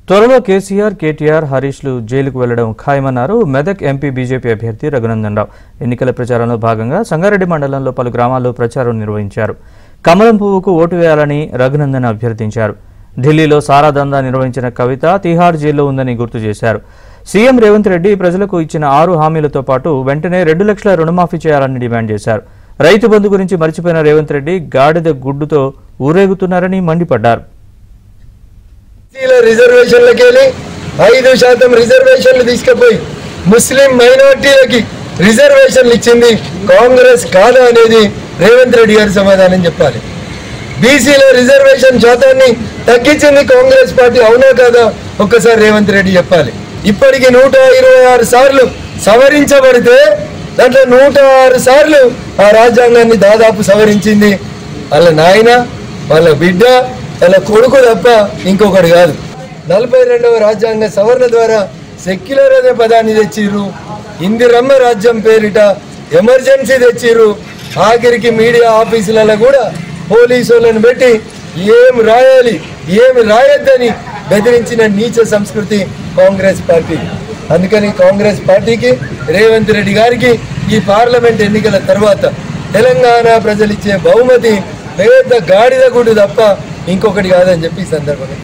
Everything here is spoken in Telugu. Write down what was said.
త్వరలో కేసీఆర్, కేటీఆర్, హరీష్లు జైలుకు వెళ్లడం ఖాయమన్నారు మెదక్ ఎంపీ బీజేపీ అభ్యర్థి రఘునందన్ రావు. ఎన్నికల ప్రచారంలో భాగంగా సంగారెడ్డి మండలంలో పలు గ్రామాల్లో ప్రచారం నిర్వహించారు. కమలం పువ్వుకు ఓటు వేయాలని రఘునందన్ అభ్యర్థించారు. ఢిల్లీలో సారా దందా నిర్వహించిన కవిత తిహార్ జైల్లో ఉందని గుర్తు చేశారు. సీఎం రేవంత్ రెడ్డి ప్రజలకు ఇచ్చిన 6 హామీలతో పాటు వెంటనే 2 లక్షల రుణమాఫీ చేయాలని డిమాండ్ చేశారు. రైతు బంధు గురించి మర్చిపోయిన రేవంత్ రెడ్డి గాడిద గుడ్డుతో ఊరేగుతున్నారని మండిపడ్డారు. రిజర్వేషన్లకెళ్ళి 5% రిజర్వేషన్లు తీసుకుపోయి ముస్లిం మైనార్టీలకి రిజర్వేషన్లు ఇచ్చింది కాంగ్రెస్ కాదా అనేది రేవంత్ రెడ్డి గారు సమాధానం చెప్పాలి. బీసీల రిజర్వేషన్ శాతాన్ని తగ్గించింది కాంగ్రెస్ పార్టీ అవునా కాదా ఒక్కసారి రేవంత్ రెడ్డి చెప్పాలి. ఇప్పటికి 126 సార్లు సవరించబడితే దాంట్లో 106 సార్లు ఆ రాజ్యాంగాన్ని దాదాపు సవరించింది వాళ్ళ నాయన, వాళ్ళ బిడ్డ, వాళ్ళ కొడుకు తప్ప ఇంకొకటి కాదు. 42వ రాజ్యాంగ సవరణ ద్వారా సెక్యులర్ అనే పదాన్ని తెచ్చిర్రు. ఇందిరమ్మ రాజ్యం పేరిట ఎమర్జెన్సీ తెచ్చిర్రు. ఆఖరికి మీడియా ఆఫీసులలో కూడా పోలీసులను పెట్టి ఏమి రాయాలి ఏమి రాయొద్దని బెదిరించిన నీచ సంస్కృతి కాంగ్రెస్ పార్టీ. అందుకని కాంగ్రెస్ పార్టీకి, రేవంత్ రెడ్డి గారికి ఈ పార్లమెంట్ ఎన్నికల తర్వాత తెలంగాణ ప్రజలిచ్చే బహుమతి పెద్ద గాడిద గుడ్డు తప్ప ఇంకొకటి కాదని చెప్పి ఈ సందర్భంగా